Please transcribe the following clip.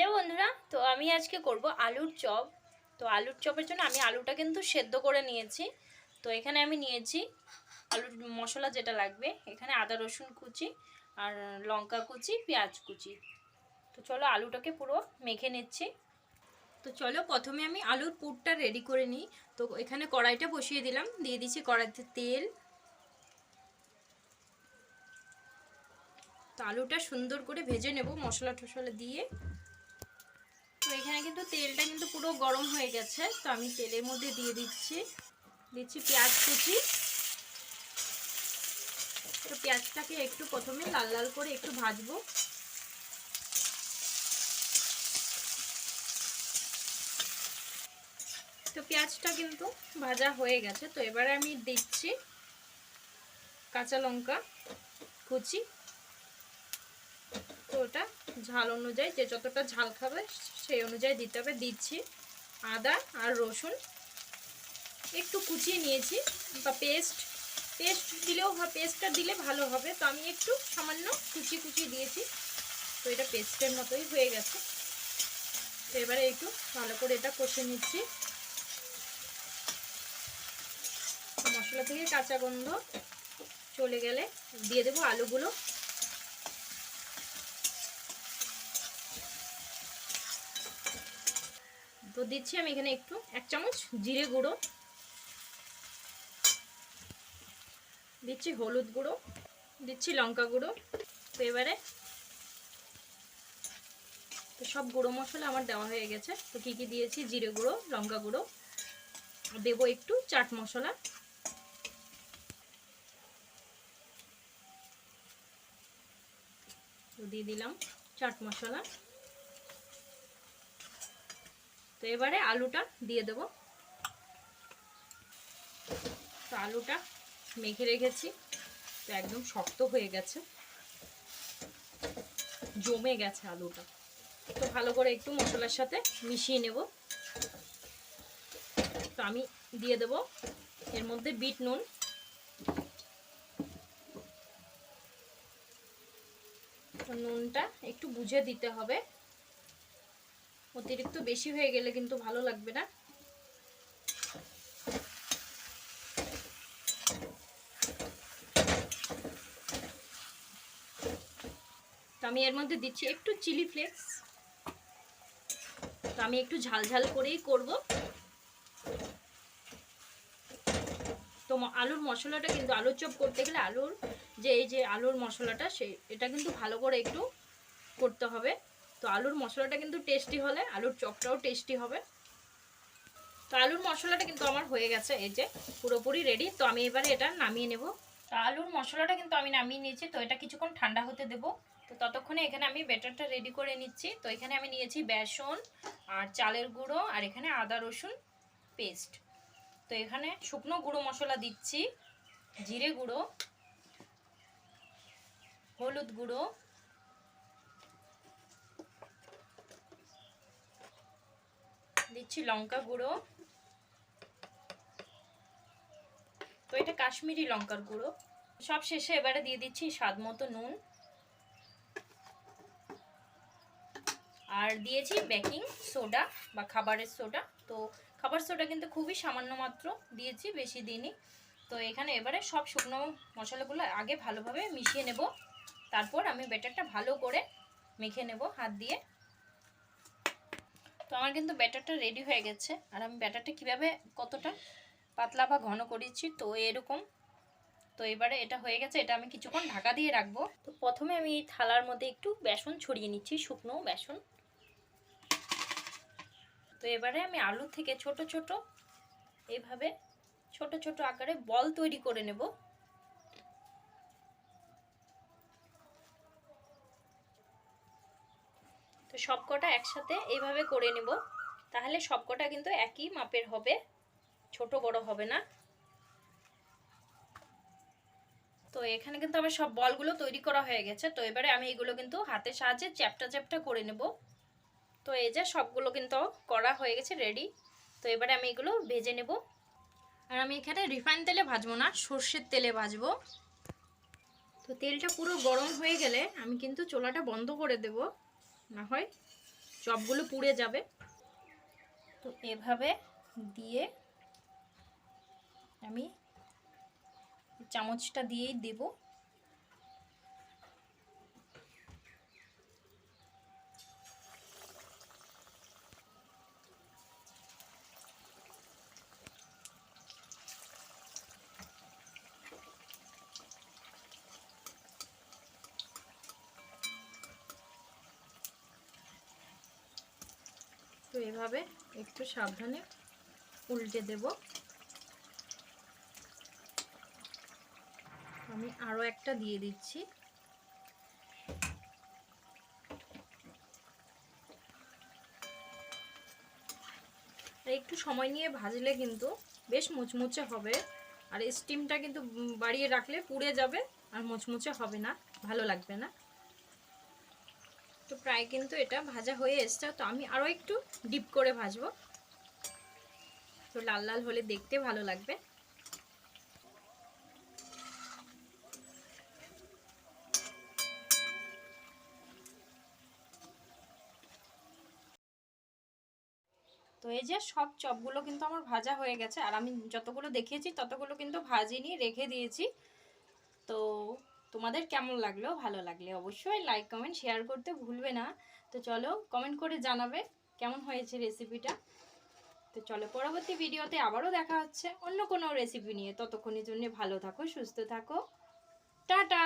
Hello বন্ধুরা, তো আমি আজকে করব আলুর চপ। তো আলুর চপের জন্য আমি আলুটা কিন্তু সেদ্ধ করে নিয়েছি। তো এখানে আমি নিয়েছি আলুর মশলা যেটা লাগবে, এখানে আদা রসুন কুচি আর লঙ্কা কুচি, পেঁয়াজ কুচি। তো চলো আলুটাকে পুরো মেখে নিচ্ছি। তো চলো প্রথমে আমি আলুর পুরটা রেডি করে নিই। তো এখানে কড়াইটা বসিয়ে দিলাম, দিয়ে দিচ্ছি কড়াইতে তেল। তো আলুটা সুন্দর করে ভেজে নেব মশলা টশলা দিয়ে। তো এখানে কিন্তু তেলটা কিন্তু পুরো গরম হয়ে গেছে। তো আমি তেলের মধ্যে দিয়ে দিচ্ছি পেঁয়াজ কুচি। তো পেঁয়াজটাকে একটু প্রথমে লাল লাল করে একটু ভাজবো। তো পেঁয়াজটা কিন্তু ভাজা হয়ে গেছে। তো এবারে আমি দিচ্ছি কাঁচা লঙ্কা কুচি। তো ওটা ঝাল অনুযায়ী, যে যতটা ঝাল খাবে সেই অনুযায়ী দিতে হবে। দিচ্ছি আদা আর রসুন একটু কুচিয়ে নিয়েছি, বা পেস্ট দিলেও পেস্টটা দিলে ভালো হবে। তো আমি একটু সামান্য কুচি দিয়েছি। তো এটা পেস্টের মতোই হয়ে গেছে। তো এবারে একটু ভালো করে এটা কষে নিচ্ছি। মশলা থেকে কাঁচা গন্ধ চলে গেলে দিয়ে দেবো আলুগুলো। তো দিচ্ছি আমি এখানে একটু 1 চামচ জিরে গুঁড়ো, দিচ্ছি হলুদ গুঁড়ো, দিচ্ছি লঙ্কা গুঁড়ো। তো এবারে তো সব গুঁড়ো মশলা আমার দেওয়া হয়ে গেছে। তো কী কী দিয়েছি, জিরে গুঁড়ো, লঙ্কা গুঁড়ো, দেবো একটু চাট মশলা। তো দিয়ে দিলাম চাট মশলা। তো এবারে আলুটা দিয়ে দেবো। তো আলুটা মেখে রেখেছি। তো একদম শক্ত হয়ে গেছে, জমে গেছে আলুটা। তো ভালো করে একটু মশলার সাথে মিশিয়ে নেব। তো আমি দিয়ে দেব এর মধ্যে বিট নুন। তো নুনটা একটু বুঝে দিতে হবে, অতিরিক্ত বেশি হয়ে গেলে কিন্তু ভালো লাগবে না। তো আমি এর মধ্যে দিচ্ছি একটু চিলি ফ্লেক্স। তো আমি একটু ঝাল ঝাল করেই করব। তো আলুর মশলাটা কিন্তু, আলুর চপ করতে গেলে আলুর এই যে আলুর মশলাটা, এটা কিন্তু ভালো করে একটু করতে হবে। তো আলুর মশলাটা কিন্তু টেস্টি হলে আলুর চপটাও টেস্টি হবে। তো আলুর মশলাটা কিন্তু আমার হয়ে গেছে, এই যে পুরোপুরি রেডি। তো আমি এবারে এটা নামিয়ে নেব। তো আলুর মশলাটা কিন্তু আমি নামিয়ে নিয়েছি। তো এটা কিছুক্ষণ ঠান্ডা হতে দেব। তো ততক্ষণে এখানে আমি ব্যাটারটা রেডি করে নিচ্ছি। তো এখানে আমি নিয়েছি বেসন আর চালের গুঁড়ো, আর এখানে আদা রসুন পেস্ট। তো এখানে শুকনো গুঁড়ো মশলা দিচ্ছি, জিরে গুঁড়ো, হলুদ গুঁড়ো, দিচ্ছি লঙ্কা গুঁড়ো। তো এটা কাশ্মীরি লঙ্কার গুঁড়ো। সব শেষে এবারে দিয়ে দিচ্ছি স্বাদ মতো নুন, আর দিয়েছি বেকিং সোডা বা খাবারের সোডা। তো খাবার সোডা কিন্তু খুবই সামান্য মাত্র দিয়েছি, বেশি দিইনি। তো এখানে এবারে সব শুকনো মশলাগুলো আগে ভালোভাবে মিশিয়ে নেব। তারপর আমি ব্যাটারটা ভালো করে মেখে নেব হাত দিয়ে। তো আমার কিন্তু ব্যাটারটা রেডি হয়ে গেছে। আর আমি ব্যাটারটা কীভাবে কতটা পাতলা বা ঘন করেছি, তো এরকম। তো এবারে এটা হয়ে গেছে, এটা আমি কিছুক্ষণ ঢাকা দিয়ে রাখবো। তো প্রথমে আমি এই থালার মধ্যে একটু বেসন ছড়িয়ে নিচ্ছি, শুকনো বেসন। তো এবারে আমি আলু থেকে ছোট ছোট এইভাবে ছোট ছোট আকারে বল তৈরি করে নেব। তো সবকটা একসাথে এইভাবে করে নেব, তাহলে সবকটা কিন্তু একই মাপের হবে, ছোট বড় হবে না। তো এখানে কিন্তু আমার সব বলগুলো তৈরি করা হয়ে গেছে। তো এবারে আমি এগুলো কিন্তু হাতের সাহায্যে চ্যাপটা চ্যাপটা করে নেব। তো এই যে সবগুলো কিন্তু করা হয়ে গেছে, রেডি। তো এবারে আমি এগুলো ভেজে নেব। আর আমি এখানে রিফাইন তেলে ভাজবো না, সর্ষের তেলে ভাজবো। তো তেলটা পুরো গরম হয়ে গেলে আমি কিন্তু চুলাটা বন্ধ করে দেব, না হয় চপগুলো পুড়ে যাবে। তো এভাবে দিয়ে আমি চামচটা দিয়েই দেব। তো এভাবে একটু সাবধানে উল্টে দেব। আমি আরও একটা দিয়ে দিচ্ছি। একটু সময় নিয়ে ভাজলে কিন্তু বেশ মুচমুচে হবে, আর স্টিমটা কিন্তু বাড়িয়ে রাখলে পুড়ে যাবে আর মুচমুচে হবে না, ভালো লাগবে না। তো প্রায় কিন্তু এটা ভাজা হয়ে এসছে, তো আমি আরও একটু ডিপ করে ভাজবো, তো লাল লাল হলে দেখতে ভালো লাগবে। তো এই যে সব চপগুলো কিন্তু আমার ভাজা হয়ে গেছে, আর আমি যতগুলো দেখিয়েছি ততগুলো কিন্তু ভাজিনি, রেখে দিয়েছি। তো তোমাদের কেমন লাগলো, ভালো লাগলে অবশ্যই লাইক কমেন্ট শেয়ার করতে ভুলবে না। তো চলো কমেন্ট করে জানাবে কেমন হয়েছে রেসিপিটা। তো চলো পরবর্তী ভিডিওতে আবারও দেখা হচ্ছে অন্য কোনো রেসিপি নিয়ে। ততক্ষণের জন্য ভালো থাকো, সুস্থ থাকো, টাটা।